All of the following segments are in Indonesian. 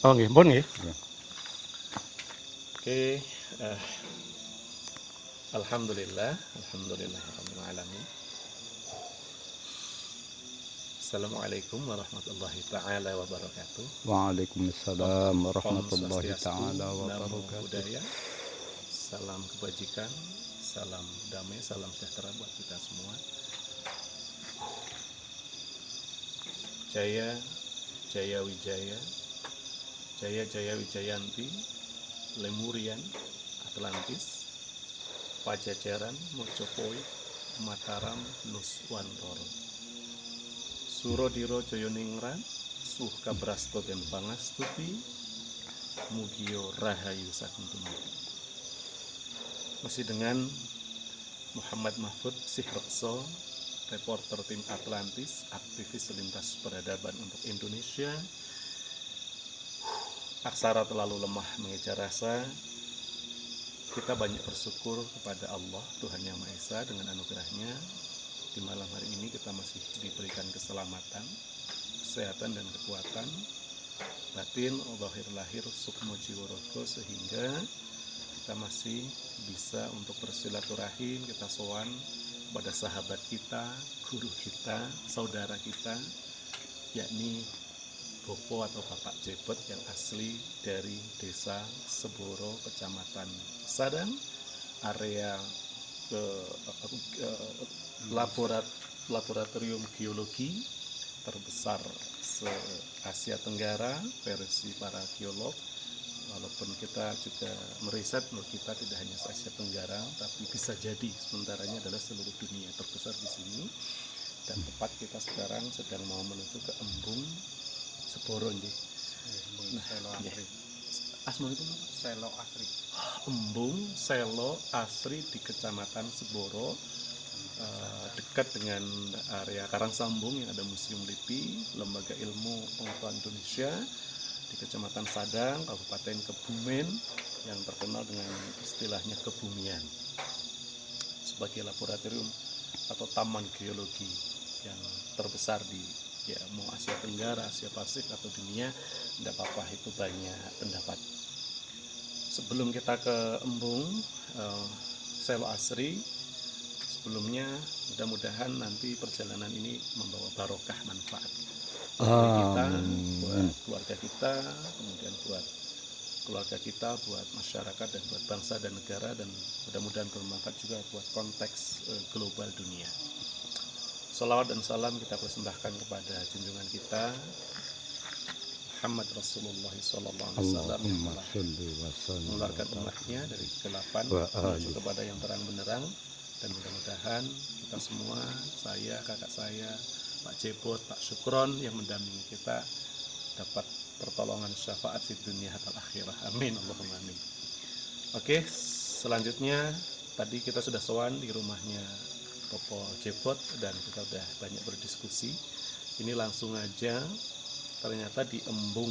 Oh nggih, pun nggih. Ya. Oke, alhamdulillah, alhamdulillahirabbil alamin. Assalamualaikum warahmatullahi taala wabarakatuh. Waalaikumsalam Om warahmatullahi Swastiastu, taala Namo wabarakatuh. Buddhaya. Salam kebajikan, salam damai, salam sejahtera buat kita semua. Jaya, Jaya Wijaya, Jaya Jaya Wijayanti, Lemurian, Atlantis, Pajajaran, Mojopahit, Mataram, Nuswantara, Surodiro Joyoningrat, Suh Kabrasto dan Pangastuti, Mugio Rahayu Sakuntumati. Masih dengan Muhammad Mahfud Sihrekso, reporter tim Atlantis, aktivis lintas peradaban untuk Indonesia. Aksara terlalu lemah mengejar rasa. Kita banyak bersyukur kepada Allah, Tuhan Yang Maha Esa, dengan anugerahnya. Di malam hari ini kita masih diberikan keselamatan, kesehatan dan kekuatan batin, lahir lahir, sukmo jiwa rogo, sehingga kita masih bisa untuk bersilaturahim, kita sowan pada sahabat kita, guru kita, saudara kita, yakni Bopo atau Bapak Jebot yang asli dari desa Seboro, kecamatan Sadang, area laboratorium geologi terbesar se-Asia Tenggara versi para geolog. Walaupun kita juga meriset, menurut kita tidak hanya se-Asia Tenggara, tapi bisa jadi sementaranya adalah seluruh dunia terbesar di sini. Dan tepat kita sekarang sedang mau menuju ke Embung Seboro nggih. Nah, nggih. Asma itu Selo Asri. Embung Selo Asri di Kecamatan Seboro, dekat dengan area Karangsambung yang ada Museum LIPI, Lembaga Ilmu Pengetahuan Indonesia, di Kecamatan Sadang, Kabupaten Kebumen, yang terkenal dengan istilahnya Kebumian, sebagai laboratorium atau taman geologi yang terbesar di mau Asia Tenggara, Asia Pasifik atau dunia. Tidak apa-apa, itu banyak pendapat. Sebelum kita ke Embung Selo Asri, sebelumnya mudah-mudahan nanti perjalanan ini membawa barokah, manfaat buat kita, buat keluarga kita, kemudian buat keluarga kita, buat masyarakat dan buat bangsa dan negara, dan mudah-mudahan bermanfaat juga buat konteks global dunia. Salawat dan salam kita persembahkan kepada junjungan kita Muhammad Rasulullah SAW yang telah mengeluarkan umatnya dari kegelapan menuju kepada yang terang benderang. Dan mudah-mudahan kita semua, saya, kakak saya, Pak Jebot, Pak Syukron yang mendampingi kita, dapat pertolongan syafaat di dunia dan akhirah. Amin, Allahumma amin. Oke, selanjutnya tadi kita sudah sowan di rumahnya Popo Jebot dan kita sudah banyak berdiskusi. Ini langsung aja, ternyata di Embung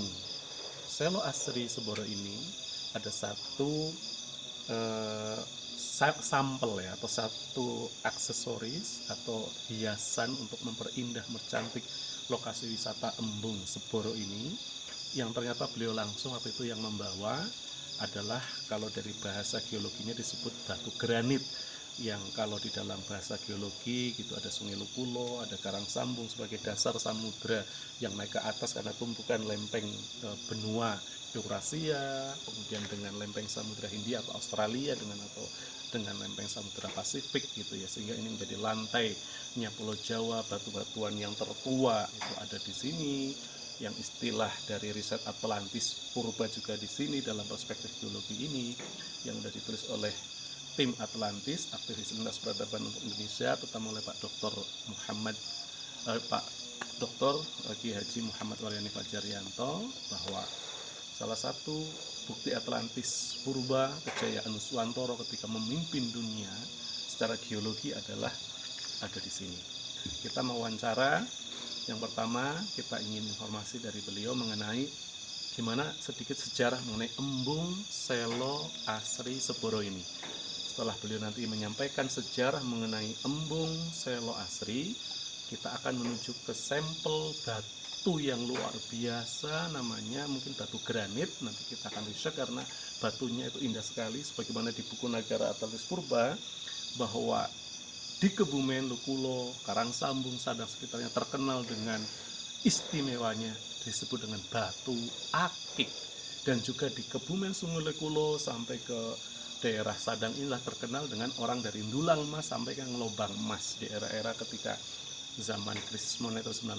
Selo Asri Seboro ini ada satu sampel ya, atau satu aksesoris atau hiasan untuk memperindah, mercantik lokasi wisata Embung Seboro ini, yang ternyata beliau langsung apa itu yang membawa adalah, kalau dari bahasa geologinya disebut batu granit, yang kalau di dalam bahasa geologi gitu ada Sungai Lupulo, ada Karangsambung sebagai dasar samudra yang naik ke atas karena tumpukan lempeng benua Eurasia, kemudian dengan lempeng Samudra Hindia atau Australia, dengan lempeng Samudra Pasifik gitu ya, sehingga ini menjadi lantainya Pulau Jawa. Batu-batuan yang tertua itu ada di sini, yang istilah dari riset Atlantis purba juga di sini dalam perspektif geologi ini, yang sudah ditulis oleh tim Atlantis, aktivis lintas peradaban untuk Indonesia, terutama oleh Pak Dr. Ki Haji Muhammad Waryani Fajarianto, bahwa salah satu bukti Atlantis purba, kejayaan Nuswantara ketika memimpin dunia secara geologi adalah ada di sini. Kita mewawancara, yang pertama kita ingin informasi dari beliau mengenai gimana sedikit sejarah mengenai Embung Selo Asri Seboro ini. Setelah beliau nanti menyampaikan sejarah mengenai Embung Selo Asri, kita akan menuju ke sampel batu yang luar biasa, namanya mungkin batu granit. Nanti kita akan riset karena batunya itu indah sekali, sebagaimana di buku Nagara Atlantis Purba bahwa di Kebumen, Lukulo, Karangsambung, Sadang sekitarnya terkenal dengan istimewanya disebut dengan batu akik. Dan juga di Kebumen, Sungai Lukulo sampai ke daerah Sadang inilah terkenal dengan orang dari Ndulang Mas sampai ke Lobang Mas di era-era ketika zaman krisis moneter 98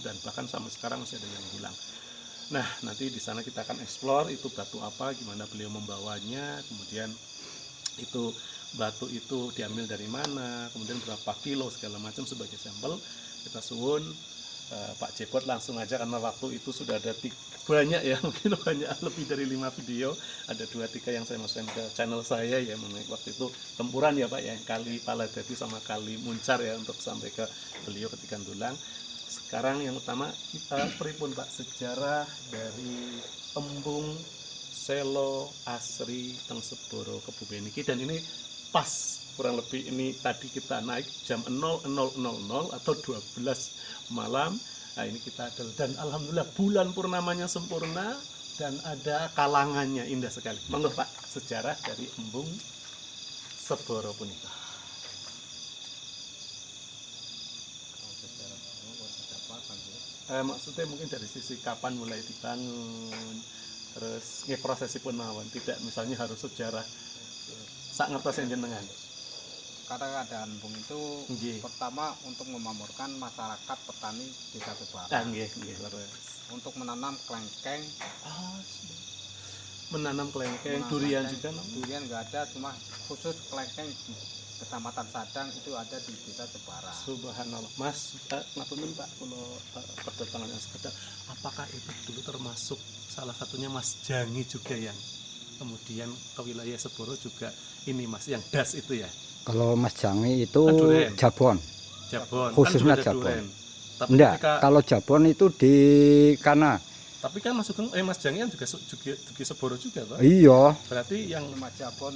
dan bahkan sampai sekarang masih ada yang bilang. Nah, nanti di sana kita akan explore itu batu apa, gimana beliau membawanya, kemudian itu batu itu diambil dari mana, kemudian berapa kilo segala macam sebagai sampel. Kita suwun Pak Jebot langsung aja karena waktu itu sudah ada banyak ya, mungkin banyak lebih dari 5 video, ada 2-3 yang saya masukkan ke channel saya ya, mengenai waktu itu tempuran ya Pak ya, kali Paladati sama kali Muncar ya untuk sampai ke beliau ketika Ndulang. Sekarang yang utama kita pripun Pak sejarah dari embung Selo Asri teng Seboro Kebumen iki, dan ini pas kurang lebih ini tadi kita naik jam 00.00 atau 12 malam. Nah ini kita ada, dan alhamdulillah bulan purnamanya sempurna dan ada kalangannya indah sekali. Monggo Pak, sejarah dari embung Seboro punika. Maksudnya mungkin dari sisi kapan mulai dibangun, terus prosesipun mawon, tidak misalnya harus sejarah sak ngertos jenengan. Kata keadaan embung itu Nggih. pertama untuk memakmurkan masyarakat petani desa Sebara. Nggih, leres. Untuk menanam kelengkeng, Menanam kelengkeng, menanam durian kelengkeng. juga no? Durian nggak ada, cuma khusus kelengkeng di Kecamatan Sadang itu ada di desa Sebara. Subhanallah. Mas, ngapunten Pak, kalau perdatangan yang sekedar, apakah itu dulu termasuk salah satunya Mas Jangi juga yang kemudian ke wilayah Seboro juga ini Mas, yang das itu ya? Kalau Mas Jangi itu Duren. Jabon. Jabon. Khususnya kan juga ada Jabon. duren. Tapi Enggak, ketika, kalau Jabon itu di Kana. tapi kan Mas Sugeng, Mas Jangi kan juga juga Seboro juga Pak. Iya, Berarti yang Cuma Jabon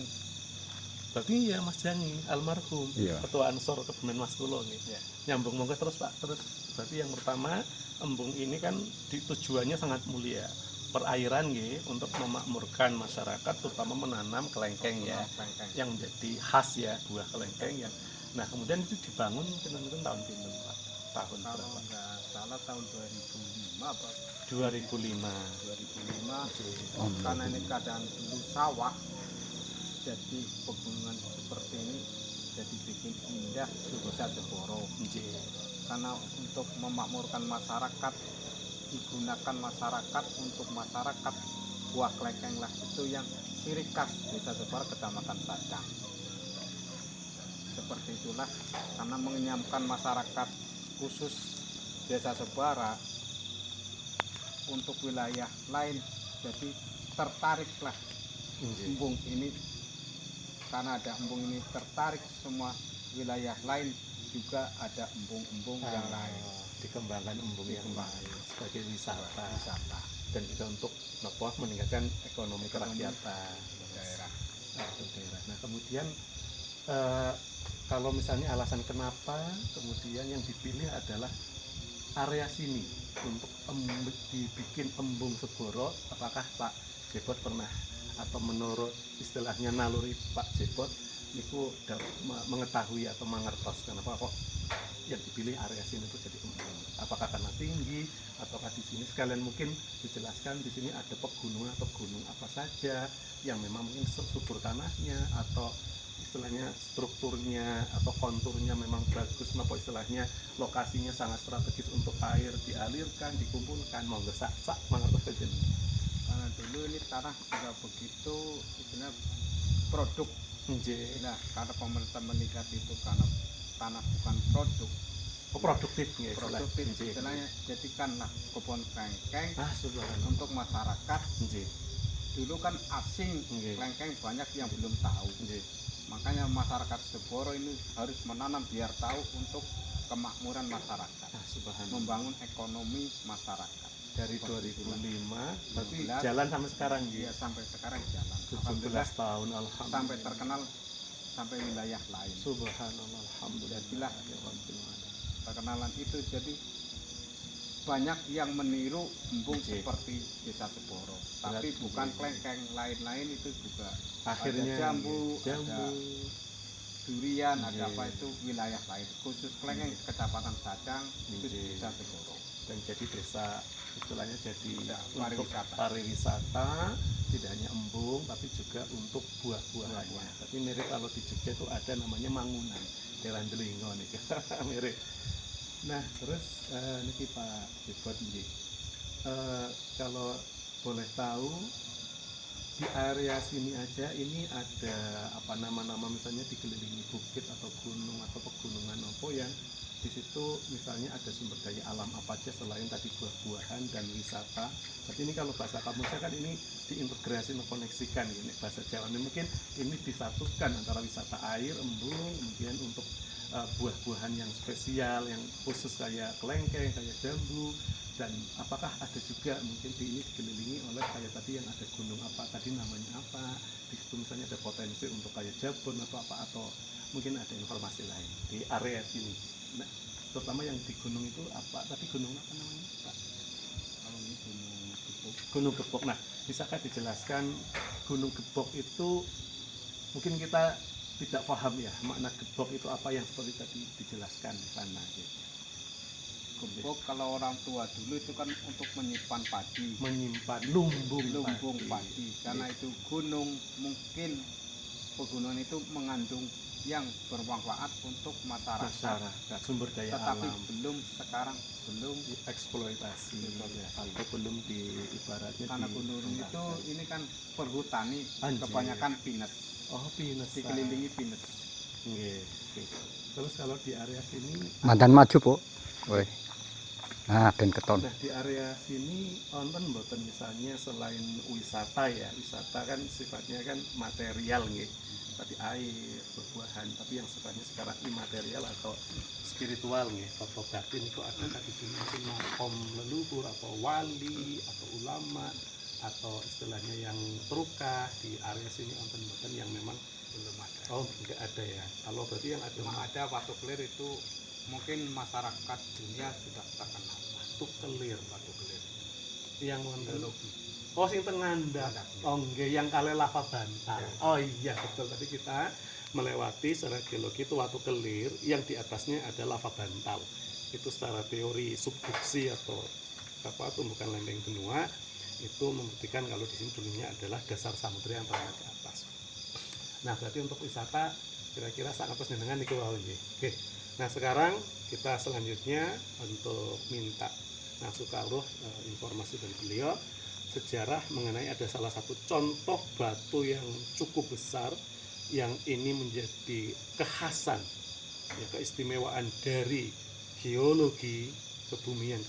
berarti ya Mas Jangi almarhum, Iya. ketua Ansor Kebumen Mas Kulo nih. ya. Nyambung monggo terus Pak. Terus berarti yang pertama embung ini kan tujuannya sangat mulia. Perairan nggih untuk memakmurkan masyarakat, terutama menanam kelengkeng ya, Kelengkeng. yang menjadi khas ya buah kelengkeng ya. Nah, kemudian itu dibangun pinten tahun pinten Pak? Tahun Kalau berapa? nggak salah tahun 2005 apa 2005. 2005 Oh, karena ini keadaan dulu sawah, jadi pegunungan seperti ini jadi bikin indah desa Seboro. Nggih. Karena untuk memakmurkan masyarakat, digunakan masyarakat untuk masyarakat buah kelengkeng lah itu yang ciri khas desa Sebara Kecamatan Sadang. Seperti itulah, karena mengenyamkan masyarakat khusus desa Sebara untuk wilayah lain, jadi tertariklah Nggih. embung ini. Karena ada embung ini tertarik, semua wilayah lain juga ada embung-embung yang lain. Dikembangkan embung yang lain sebagai wisata Wisata dan juga untuk meningkatkan ekonomi kerakyatan daerah. daerah. Nah kemudian kalau misalnya alasan kenapa kemudian yang dipilih adalah area sini untuk dibikin embung Seboro, apakah Pak Jebot pernah atau menurut istilahnya naluri Pak Jebot niku mengetahui atau mengertos kenapa kok yang dipilih area sini itu jadi embung? Apakah karena tinggi ataukah di sini sekalian mungkin dijelaskan di sini ada pegunungan atau gunung apa saja yang memang mungkin subur tanahnya atau istilahnya strukturnya atau konturnya memang bagus, apa istilahnya lokasinya sangat strategis untuk air dialirkan, dikumpulkan, monggo sak mangertos saja. Karena dulu ini tanah juga begitu istilahnya produk. Nggih. Nah, karena pemerintah meningkat itu karena tanah bukan produk, Produktif nggih produktif Nggih. istilahnya, jadikanlah kebun kelengkeng Subhanallah. untuk masyarakat. Nggih. Dulu kan asing, Nggih. kelengkeng banyak yang belum tahu. Nggih. Makanya masyarakat Seboro ini harus menanam biar tahu untuk kemakmuran masyarakat, Subhanallah. membangun ekonomi masyarakat. Dari 2005 berarti 2015, jalan sampai sekarang Dia nggih. sampai sekarang jalan. 17 Alhamdulillah tahun alhamdulillah. sampai terkenal sampai wilayah lain. Subhanallah alhamdulillah. Jadilah Ya Rabbil alamin. Perkenalan itu jadi banyak yang meniru embung Oke. seperti Desa Seboro, tapi Berarti- bukan klengkeng, lain-lain itu juga Akhirnya ada jambu, jambu. ada durian, Oke. ada apa itu wilayah lain. Khusus klengkeng Kecamatan Sadang itu Oke. Desa Seboro. Dan jadi desa istilahnya jadi Desa untuk pariwisata. pariwisata, tidak hanya embung tapi juga untuk buah-buahannya. Tapi mirip kalau di Jogja itu ada namanya Mangunan, daerah Delingo nih. Mirip. Nah, terus niki Pak Jebot nggih. Kalau boleh tahu di area sini aja ini ada apa nama-nama misalnya dikelilingi bukit atau gunung atau pegunungan apa yang di situ misalnya ada sumber daya alam apa aja selain tadi buah-buahan dan wisata. Tapi ini kalau bahasa kamusnya kan ini diintegrasi, mengkoneksikan ini bahasa Jawa ini mungkin ini disatukan antara wisata air, embung, kemudian untuk buah-buahan yang spesial, yang khusus kayak kelengkeng, kayak jambu, dan apakah ada juga mungkin di ini dikelilingi oleh kayak tadi yang ada gunung apa tadi namanya apa, di situ misalnya ada potensi untuk kayak jabon atau apa, atau mungkin ada informasi lain di area sini. Nah, terutama yang di gunung itu apa tadi, gunung apa namanya Pak? Kalau ini Gunung Gepuk. Gunung Gepok. Nah, bisakah dijelaskan Gunung Gepok itu, mungkin kita tidak paham ya makna gepok itu apa yang seperti tadi dijelaskan di sana gitu. Gepuk kalau orang tua dulu itu kan untuk menyimpan padi, Menyimpan lumbung lumbung padi, karena itu gunung, mungkin pegunungan itu mengandung yang bermanfaat untuk masyarakat, sumber daya tetapi alam sekarang belum eksploitasi ya, atau belum di ibaratnya karena gunung itu dikembangkan. ini kan perhutani, Anjir. kebanyakan pinus, Oh, pinus. dikelilingi pinus. Nggih, oke. Terus kalau di area sini, Mantan maju, Bu. Woi. Nah, dan keton. nah di area sini onten mboten misalnya selain wisata ya, wisata kan sifatnya kan material nggih, tadi air, buah-buahan, tapi yang sifatnya sekarang imaterial atau spiritual nggih, atau batin itu ada di sini mungkin makom leluhur atau wali atau ulama atau istilahnya yang terukah di area sini onten mboten yang memang Belum ada. oh enggak ada ya. Kalau berarti yang ada Belum ada Batu Kelir itu mungkin masyarakat dunia sudah terkenal. Batu Kelir, Batu Kelir yang wonten geologi. oh sing teng ngandhap. Oh nggih, yang kali lava bantal. Ya. Oh iya betul, tadi kita melewati secara geologi itu Watu Kelir yang di atasnya ada lava bantal. Itu secara teori subduksi atau apa tumbukan lempeng benua itu membuktikan kalau di sini dulunya adalah dasar samudera yang berada di atas. Nah, berarti untuk wisata kira-kira sangat dengan niku wau nggih. Oke. Nah, sekarang kita selanjutnya untuk minta Nasukaruh informasi dari beliau sejarah mengenai ada salah satu contoh batu yang cukup besar yang ini menjadi kekhasan ya, keistimewaan dari geologi kebumian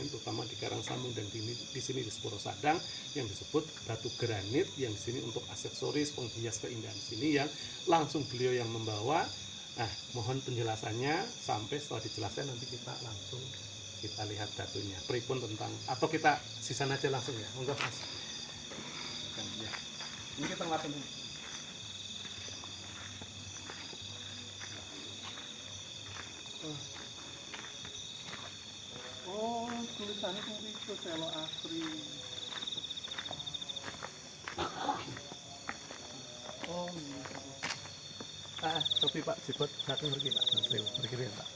terutama di Karangsambung dan di sini di Sepuro Sadang yang disebut batu granit yang di sini untuk aksesoris penghias keindahan sini yang langsung beliau yang membawa. Nah, mohon penjelasannya sampai setelah dijelaskan nanti kita langsung kita lihat batunya. Pripun tentang atau kita sisan aja langsung ya. Monggo Mas. Ya. Ini kita ngelakuin. Oh, tulisannya seperti itu Selo Asri. Oh, tapi Pak Jebot satu pergi Pak. Pergi ya Pak.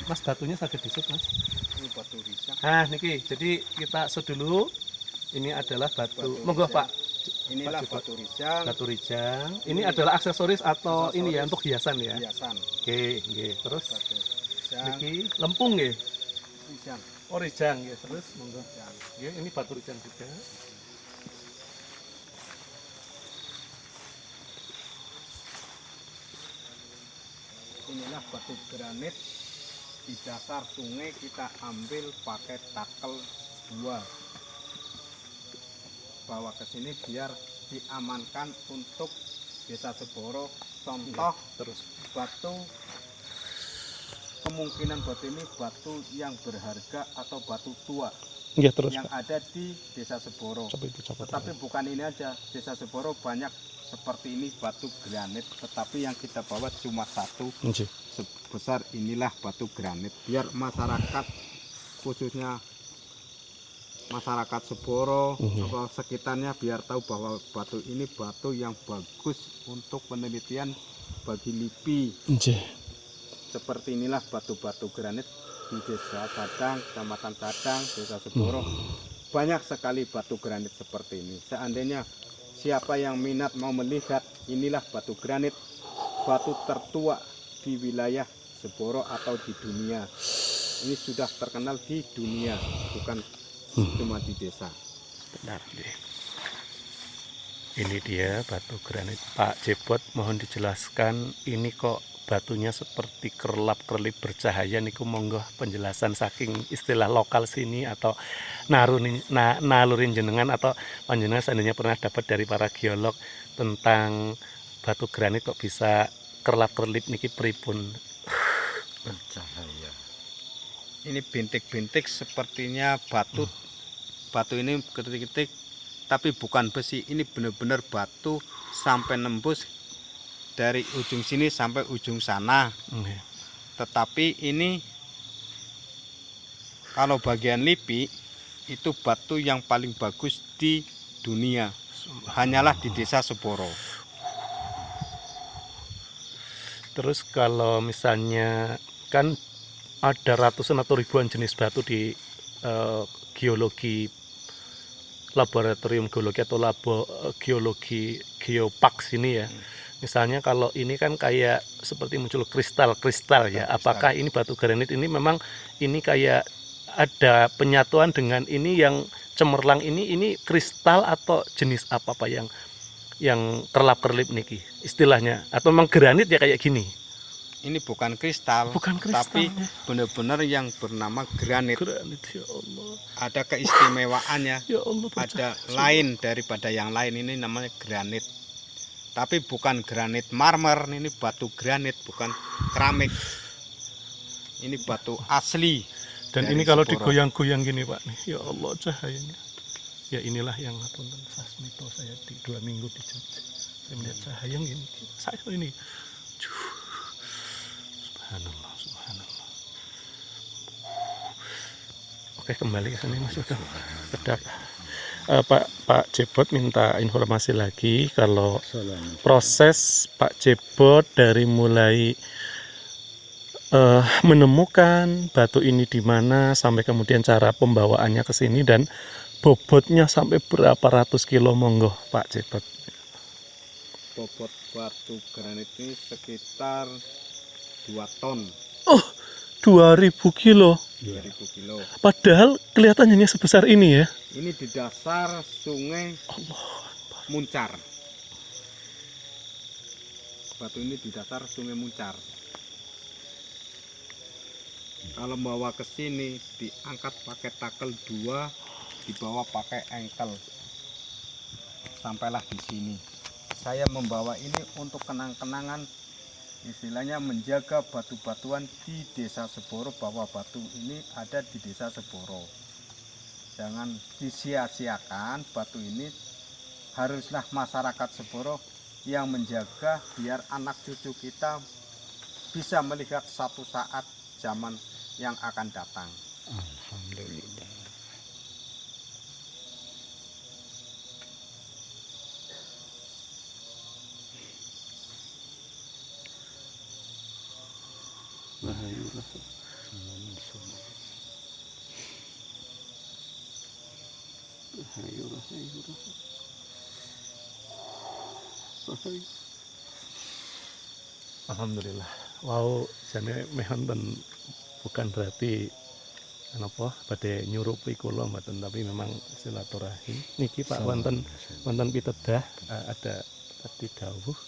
Mas batunya saged disut Mas. Ini batu risang. Nah, niki. Jadi kita shoot dulu. Ini adalah batu. Batu Monggo rijang. Pak. Inilah Pak Jebot. batu risang, Batu rijang. Ini adalah aksesoris atau ini ya Aksesoris. untuk hiasan ya. hiasan. Oke, nggih. Terus Batu risang, niki lempung nggih. rijang, Oh, rijang nggih. Terus monggo. rijang. Nggih, ini batu rijang juga. Inilah batu granit di dasar sungai, kita ambil pakai takel 2, bawa ke sini biar diamankan untuk Desa Seboro. Contoh Terus batu, kemungkinan batu ini batu yang berharga atau batu tua nggih terus yang ada di Desa Seboro. Coba itu coba. Tetapi bukan ini aja, Desa Seboro banyak seperti ini batu granit, tetapi yang kita bawa cuma satu Nggih. sebesar inilah batu granit, biar masyarakat khususnya masyarakat Seboro atau sekitarnya biar tahu bahwa batu ini batu yang bagus untuk penelitian bagi LIPI. Seperti inilah batu-batu granit di Desa Sadang, Kecamatan Sadang, Desa Seboro. Banyak sekali batu granit seperti ini. Seandainya siapa yang minat mau melihat, inilah batu granit, batu tertua di wilayah Seboro atau di dunia. Ini sudah terkenal di dunia, bukan cuma di desa. Benar. Ini dia batu granit. Pak Jebot, mohon dijelaskan ini kok batunya seperti kerlap-kerlip bercahaya niku, monggo penjelasan saking istilah lokal sini atau nalurin jenengan atau panjenengan seandainya pernah dapat dari para geolog tentang batu granit kok bisa kerlap-kerlip niki pripun Bercahaya. Ini bintik-bintik sepertinya batu. Batu ini ketik-ketik, tapi bukan besi. Ini benar-benar batu sampai nembus dari ujung sini sampai ujung sana. Tetapi ini kalau bagian LIPI itu batu yang paling bagus di dunia. Hanyalah di Desa Seboro. Terus kalau misalnya kan ada ratusan atau ribuan jenis batu di geologi laboratorium geologi atau geologi geopark sini ya. Misalnya kalau ini kan kayak seperti muncul kristal-kristal ya. Apakah ini batu granit ini memang ini kayak ada penyatuan dengan ini yang cemerlang ini kristal atau jenis apa Pak yang kerlap-kerlip niki istilahnya, atau memang granit ya kayak gini? Ini bukan kristal, tapi benar-benar yang bernama granit. Granit, ya Allah. Ada keistimewaannya, Ya Allah, ada lain daripada yang lain. Ini namanya granit. Tapi bukan granit marmer, ini batu granit, bukan keramik. Ini batu asli. Dan ini kalau digoyang-goyang gini Pak nih, ya Allah cahayanya. Ya inilah yang ngapunten sasmito saya di 2 minggu di Jogja. Saya melihat cahaya gini. Saya ini. Subhanallah, subhanallah. Oke, kembali ke sini Mas Udah. Sedap. Pak Jebot minta informasi lagi kalau proses Pak Jebot dari mulai menemukan batu ini di mana sampai kemudian cara pembawaannya ke sini dan bobotnya sampai berapa ratus kilo, monggo Pak Jebot. Bobot batu granit ini sekitar 2 ton. Oh, 2000 kilo. 2000 kilo. Padahal kelihatannya sebesar ini ya. Ini di dasar sungai Muncar. Batu ini di dasar sungai Muncar. Kalau bawa ke sini diangkat pakai takel 2, dibawa pakai engkel. Sampailah di sini. Saya membawa ini untuk kenang-kenangan, istilahnya menjaga batu-batuan di Desa Seboro, bahwa batu ini ada di Desa Seboro. Jangan disia-siakan, batu ini haruslah masyarakat Seboro yang menjaga biar anak cucu kita bisa melihat satu saat zaman yang akan datang. Alhamdulillah. Bahayulah. Alhamdulillah. Wow, jane mehonten bukan berarti apa pada nyurupi kula mboten, tapi memang silaturahim. Niki Pak wonten pitedah ada tadi dawuh.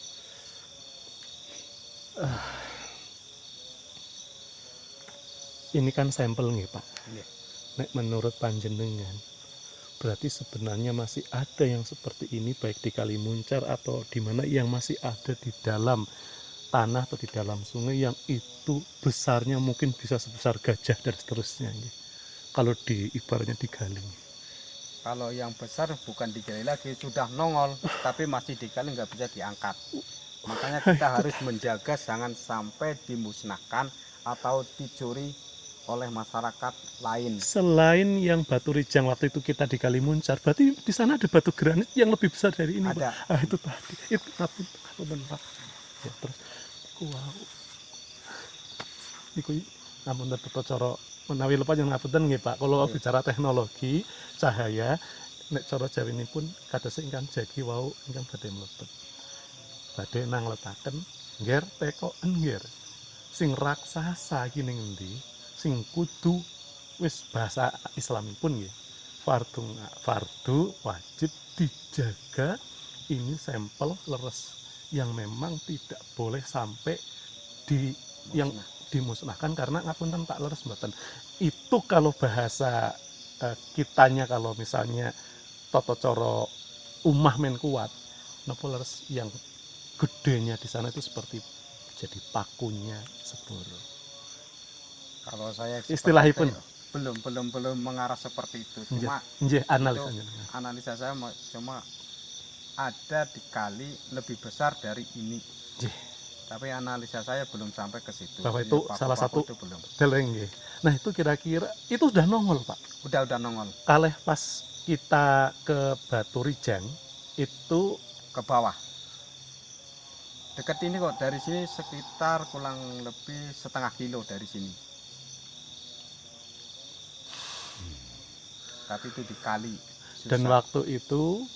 Ini kan sampel nih Pak. Nek menurut panjenengan berarti sebenarnya masih ada yang seperti ini baik di Kalimuncar atau di mana yang masih ada di dalam tanah atau di dalam sungai yang itu besarnya mungkin bisa sebesar gajah dan seterusnya. Kalau di ibaratnya digali. Kalau yang besar bukan digali lagi, sudah nongol, tapi masih digali, nggak bisa diangkat. Makanya kita harus menjaga jangan sampai dimusnahkan atau dicuri oleh masyarakat lain. Selain yang batu rijang waktu itu kita di Kalimuncar, berarti di sana ada batu granit yang lebih besar dari ini, Ada. Pak? Ah, itu tadi. Itu ngapunten, Pak. Ya, terus wow. Iku ngapunten beto cara menawi lepas yang ngapunten nggih, Pak. Kalau bicara teknologi cahaya nek cara jawinipun kados ingkang jagi wau ingkang badhe mlebet. Badhe nangletaken ngger teko engger. Sing raksasa iki ning endi? Sing kudu wis bahasa Islamipun nggih. Fardu wajib dijaga, ini sampel leres yang memang tidak boleh sampai yang dimusnahkan karena ngapunten tak leres mboten. Itu kalau bahasa kitanya, kalau misalnya tata cara umah men kuat napa leres yang gedenya di sana itu seperti jadi pakunya Segoro. Kalau saya Istilahipun belum mengarah seperti itu. Cuma nggih analisa saya cuma ada di kali lebih besar dari ini. Nggih. Tapi analisa saya belum sampai ke situ. Bahwa itu Paku-paku salah satu itu belum. deleng nggih. Nah, itu kira-kira itu sudah nongol, Pak. Udah nongol Kalih pas kita ke Batu Rijang itu ke bawah. Dekat ini kok, dari sini sekitar kurang lebih setengah kilo dari sini. Tapi itu di kali. Susah. Dan waktu itu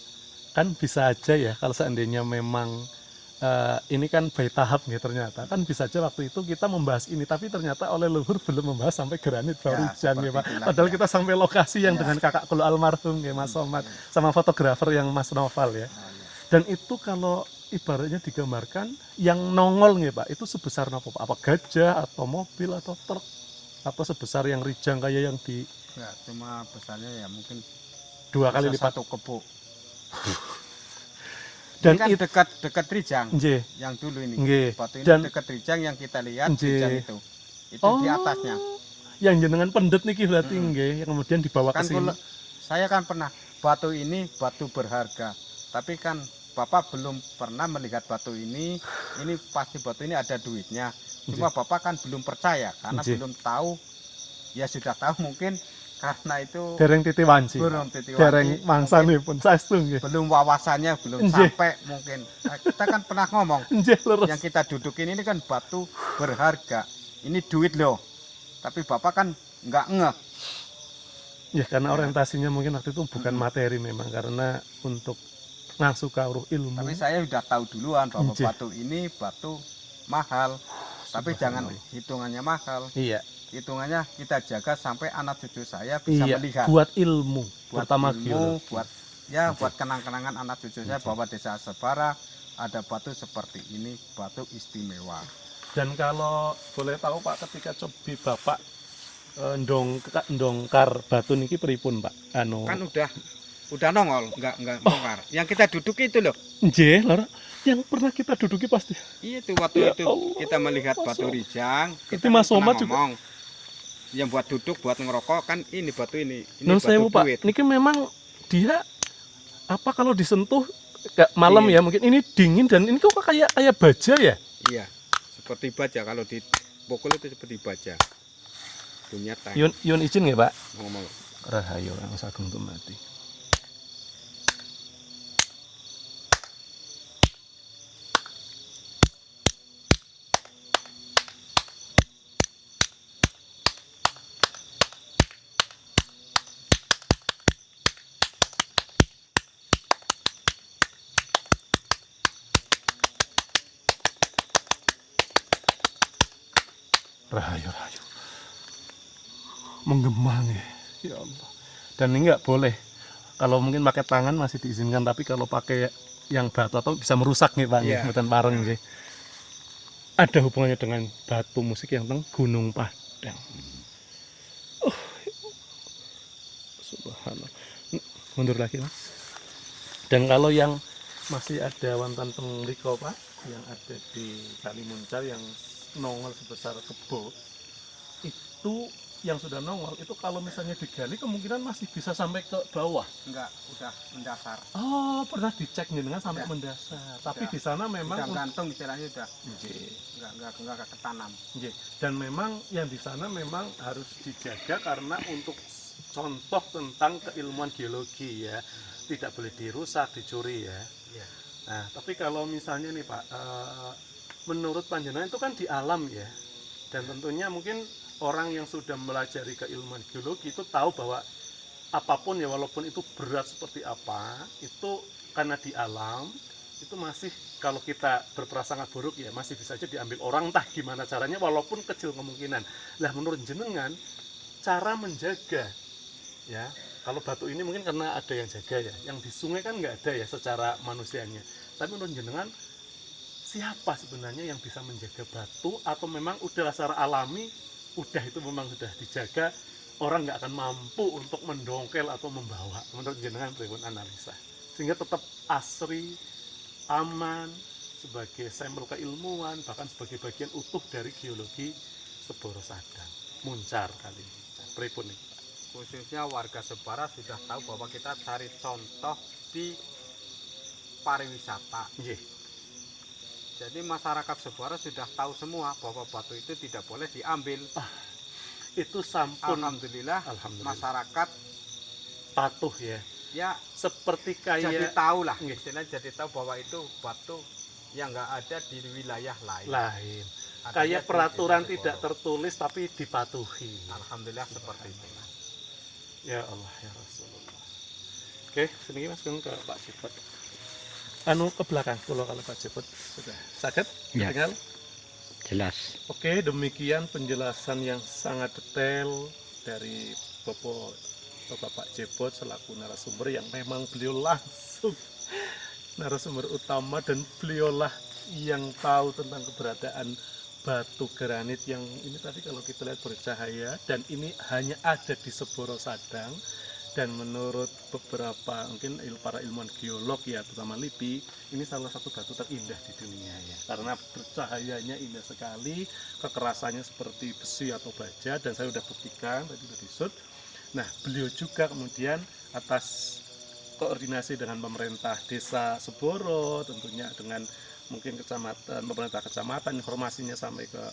kan bisa aja ya kalau seandainya memang ini kan by tahap nih, ternyata kan bisa aja waktu itu kita membahas ini tapi ternyata oleh leluhur belum membahas sampai granit Batu Rijang ya, Pak. Padahal kita sampai lokasi yang dengan kakak kulo almarhum ya Mas Somad sama fotografer yang Mas Noval ya. Dan itu kalau ibaratnya digambarkan yang nongol nih, Pak, itu sebesar apa, Pak? Apa gajah atau mobil atau truk atau sebesar yang Rijang kayak yang di cuma besarnya ya mungkin 2 kali lipat satu kebo. Dan ini kan dekat Rijang. Nggih. Yang dulu ini. Nggih. Batu ini Dan dekat Rijang yang kita lihat nggih. Rijang itu. Itu di atasnya. Yang jenengan pendet niki berarti nggih, yang kemudian dibawa Kan ke sini. Saya kan pernah batu ini batu berharga. Tapi kan Bapak belum pernah melihat batu ini pasti batu ini ada duitnya. Cuma Bapak kan belum percaya karena belum tahu. Ya sudah tahu mungkin karena itu dereng titi wanci. Dereng mangsanipun saestu nggih. Belum wawasannya belum sampai mungkin. Nah, kita kan pernah ngomong. Yang kita dudukin ini kan batu berharga. Ini duit loh. Tapi Bapak kan nggak ngeh. Ya karena orientasinya mungkin waktu itu bukan materi memang, karena untuk ngasuh kawruh ilmu. Tapi saya sudah tahu duluan bahwa batu ini batu mahal. Tapi jangan hitungannya mahal. Iya. Hitungannya kita jaga sampai anak cucu saya bisa melihat. Buat ilmu, pertama ilmu, buat kenang-kenangan anak cucu saya bahwa desa Asebara ada batu seperti ini, batu istimewa. Dan kalau boleh tahu Pak, ketika cobi Bapak ndongkar batu niki pripun, Pak? Kan udah nongol, enggak bongkar. Yang kita duduki itu loh. Nggih, lho. Yang pernah kita duduki pasti. Iya itu waktu itu kita melihat Batu Rijang, kita Mas Somad juga ngomong. Yang buat duduk, buat ngerokok kan ini batu ini. Ini non batu saya Pak, niki memang dia apa kalau disentuh malam ya mungkin ini dingin dan ini kok kayak baja ya? Iya, seperti baja, kalau dipukul itu seperti baja. Punya tang. Yun izin nggih, Pak? Ngomong. Rahayu yang sagung tumati. Rahayu menggema ya Allah. Dan ini nggak boleh, kalau mungkin pakai tangan masih diizinkan, tapi kalau pakai yang batu atau bisa merusak nih Pak, bukan pareng sih. Ada hubungannya dengan batu musik yang teng Gunung Padang. Subhanallah. Mundur lagi Mas. Dan kalau yang masih ada wonten teng mriko Pak, yang ada di Kalimuncar yang nongol sebesar kebo, itu yang sudah nongol itu kalau misalnya digali kemungkinan masih bisa sampai ke bawah. Enggak, udah mendasar. Oh, pernah dicek dengan sampai Udah. mendasar. Tapi Udah. di sana memang Udah gantung istilahnya udah. Nggih. Enggak ketanam. Nggih. Dan memang yang di sana memang harus dijaga karena untuk contoh tentang keilmuan geologi ya, tidak boleh dirusak, dicuri ya. Iya. Nah, tapi kalau misalnya nih Pak, menurut panjenengan itu kan di alam ya, dan tentunya mungkin orang yang sudah melajari keilmuan geologi itu tahu bahwa apapun ya, walaupun itu berat seperti apa, itu karena di alam itu masih, kalau kita berprasangka buruk ya masih bisa aja diambil orang, entah gimana caranya, walaupun kecil kemungkinan. Nah, menurut jenengan cara menjaga ya, kalau batu ini mungkin karena ada yang jaga ya, yang di sungai kan nggak ada ya secara manusianya, tapi menurut jenengan siapa sebenarnya yang bisa menjaga batu, atau memang udah secara alami udah itu memang sudah dijaga, orang nggak akan mampu untuk mendongkel atau membawa? Menurut jenengan pripun analisa sehingga tetap asri, aman, sebagai sampel keilmuan, bahkan sebagai bagian utuh dari geologi Seboro Sadang Muncar kali ini? Pripun nih? Khususnya warga Sebara sudah tahu bahwa kita cari contoh di pariwisata. Nggih. Jadi masyarakat Sebara sudah tahu semua bahwa batu itu tidak boleh diambil. Itu sampun. Alhamdulillah, masyarakat patuh ya. ya Seperti kayak jadi tahu lah, Nggih. istilahnya jadi tahu bahwa itu batu yang nggak ada di wilayah lain. lain. Adanya Kayak di peraturan Desa tidak Seboro. tertulis tapi dipatuhi. Alhamdulillah seperti itu. Ya Allah ya Rasulullah. Oke, sini Mas ke Pak Jepot. Anu ke belakang kalau Pak Jepot sudah sakit Ya. tinggal. Jelas. Oke, demikian penjelasan yang sangat detail dari Bapak Pak Jepot selaku narasumber yang memang beliau langsung narasumber utama, dan beliaulah yang tahu tentang keberadaan batu granit yang ini tadi kalau kita lihat bercahaya, dan ini hanya ada di Seboro Sadang. Dan menurut beberapa mungkin para ilmuwan geolog ya, terutama LIPI, ini salah satu batu terindah di dunia ya, karena bercahayanya indah sekali, kekerasannya seperti besi atau baja, dan saya sudah buktikan tadi sudah disut. Nah, beliau juga kemudian atas koordinasi dengan pemerintah desa Seboro, tentunya dengan mungkin kecamatan, pemerintah kecamatan, informasinya sampai ke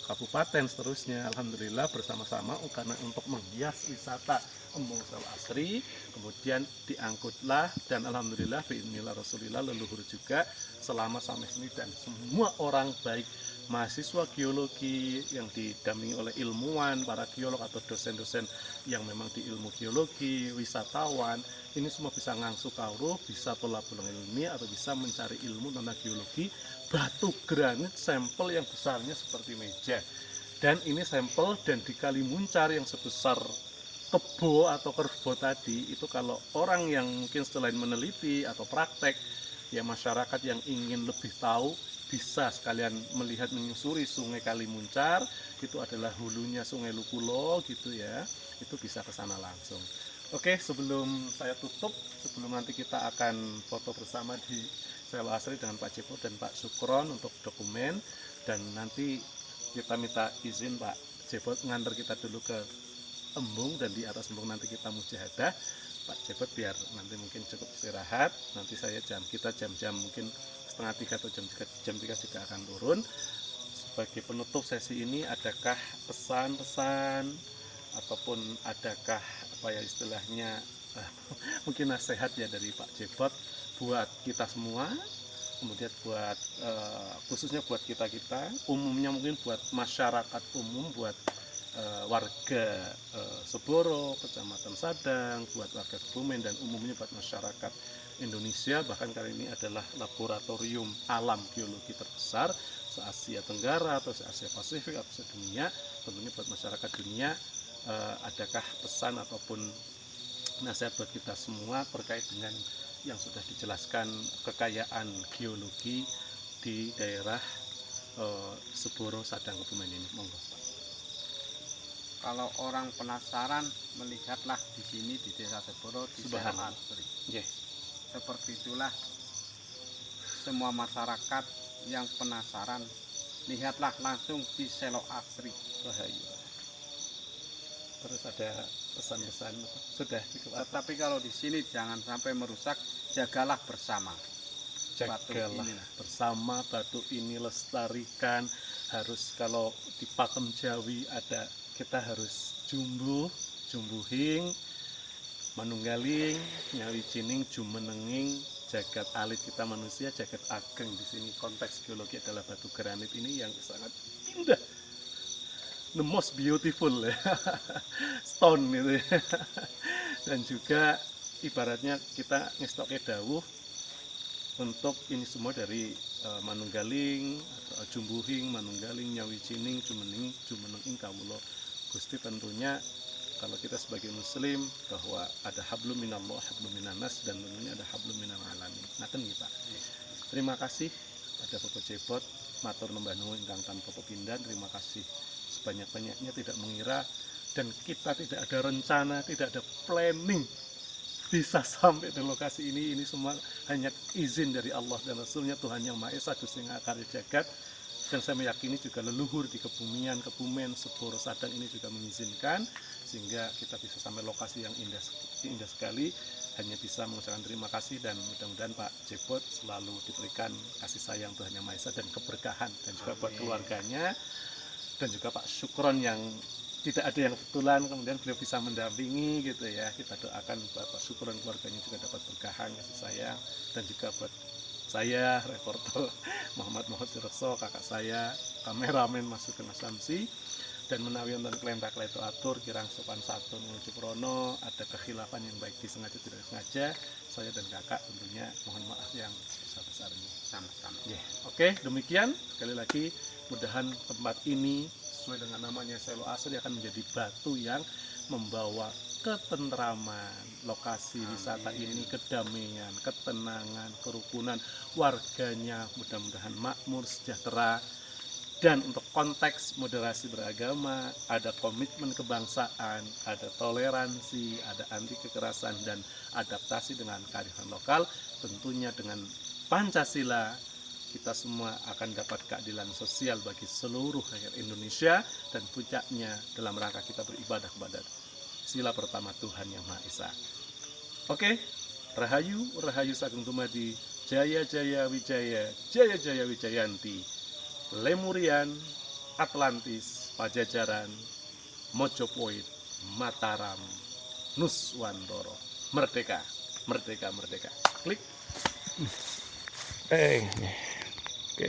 kabupaten seterusnya, alhamdulillah bersama-sama karena untuk menghias wisata Embung Sewu Asri, kemudian diangkutlah, dan alhamdulillah biidznillah Rasulillah leluhur juga selama sampai sini, dan semua orang baik mahasiswa geologi yang didampingi oleh ilmuwan, para geolog atau dosen-dosen yang memang di ilmu geologi, wisatawan, ini semua bisa ngangsu kawruh, bisa tolabul ilmi, atau bisa mencari ilmu tentang geologi batu granit sampel yang besarnya seperti meja. Dan ini sampel, dan di Kali Muncar yang sebesar kebo atau kerbo tadi, itu kalau orang yang mungkin selain meneliti atau praktek, ya masyarakat yang ingin lebih tahu, bisa sekalian melihat menyusuri sungai Kali Muncar, itu adalah hulunya sungai Lukulo gitu ya, itu bisa ke sana langsung. Oke, sebelum saya tutup, sebelum nanti kita akan foto bersama di Sewu Asri dengan Pak Jepot dan Pak Sukron untuk dokumen, dan nanti kita minta izin Pak Jepot nganter kita dulu ke Embung, dan di atas Embung nanti kita mujahadah. Pak Jepot biar nanti mungkin cukup istirahat, nanti kita jam-jam mungkin setengah 3 atau jam 3 juga akan turun. Sebagai penutup sesi ini, adakah pesan-pesan ataupun adakah apa ya istilahnya mungkin nasihat ya dari Pak Jepot buat kita semua, kemudian buat khususnya buat kita umumnya, mungkin buat masyarakat umum, buat warga Seboro, Kecamatan Sadang, buat warga Kebumen, dan umumnya buat masyarakat Indonesia. Bahkan kali ini adalah laboratorium alam geologi terbesar se-Asia Tenggara atau se-Asia Pasifik atau se-dunia. Tentunya buat masyarakat dunia, adakah pesan ataupun nasihat buat kita semua terkait dengan yang sudah dijelaskan kekayaan geologi di daerah Seboro Sadang Kebumen ini? Monggo Pak. Kalau orang penasaran, melihatlah di sini di Desa Seboro di Sewu Asri. Yeah. Seperti itulah semua masyarakat yang penasaran, lihatlah langsung di Sewu Asri. Terus ada pesan-pesan sudah cukup apa? Tetapi kalau di sini jangan sampai merusak, jagalah bersama. Batu Jagalah ini. bersama batu ini, lestarikan. Harus kalau di pakem Jawi ada, kita harus jumbuhing, manunggaling, nyawijining, jumenenging, jagat alit kita manusia, jagat ageng. Di sini konteks geologi adalah batu granit ini yang sangat indah, the most beautiful ya. Stone gitu ya. Dan juga ibaratnya kita ngestoke dawuh untuk ini semua dari manunggaling, atau jumbuhing, manunggaling, nyawijining, jumenenging kawula Gusti. Tentunya kalau kita sebagai muslim bahwa ada hablum minallah, hablum minannas, dan tentunya ada hablum minal alamin. Ngaten nggih Pak. Terima kasih pada Bapak Jebot, matur nembah nuwun ingkang tanpa pepindhan. Terima kasih sebanyak-banyaknya, tidak mengira dan kita tidak ada rencana, tidak ada planning bisa sampai di lokasi ini. Ini semua hanya izin dari Allah dan Rasulnya, Tuhan Yang Maha Esa, Gusti Ngakari Jagat. Dan saya meyakini juga leluhur di Kebumian, Kebumen, Seboro, Sadang ini juga mengizinkan, sehingga kita bisa sampai lokasi yang indah sekali. Hanya bisa mengucapkan terima kasih, dan mudah-mudahan Pak Jebot selalu diberikan kasih sayang Tuhan Yang Maha Esa dan keberkahan, dan juga buat keluarganya, dan juga Pak Syukron yang tidak ada yang kebetulan kemudian beliau bisa mendampingi gitu ya. Kita doakan Bapak Syukron keluarganya juga dapat berkahan, kasih sayang, dan juga buat saya, reporter Muhammad Direkso, kakak saya, kameramen Masukin Mas Samsi, dan menawi wonten klenta-klento atur kirang sopan santun menuju prono, ada kekhilafan yang baik disengaja tidak sengaja, saya dan kakak tentunya mohon maaf yang sebesar-besarnya. Sama-sama. Yeah. Oke, demikian sekali lagi, mudahan tempat ini sesuai dengan namanya Selo Asri akan menjadi batu yang membawa ketentraman. Lokasi wisata ini kedamaian, ketenangan, kerukunan, warganya mudah-mudahan makmur, sejahtera. Dan untuk konteks moderasi beragama, ada komitmen kebangsaan, ada toleransi, ada anti kekerasan, dan adaptasi dengan kearifan lokal. Tentunya dengan Pancasila kita semua akan dapat keadilan sosial bagi seluruh rakyat Indonesia, dan puncaknya dalam rangka kita beribadah kepada sila pertama Tuhan Yang Maha Esa. Oke, Rahayu, Rahayu Sagung Dumadi, Jaya Jaya Wijaya, Jaya Jaya Wijayanti, Lemurian, Atlantis, Pajajaran, Mojopahit, Mataram, Nuswantara. Merdeka, merdeka, merdeka. Klik. Oke.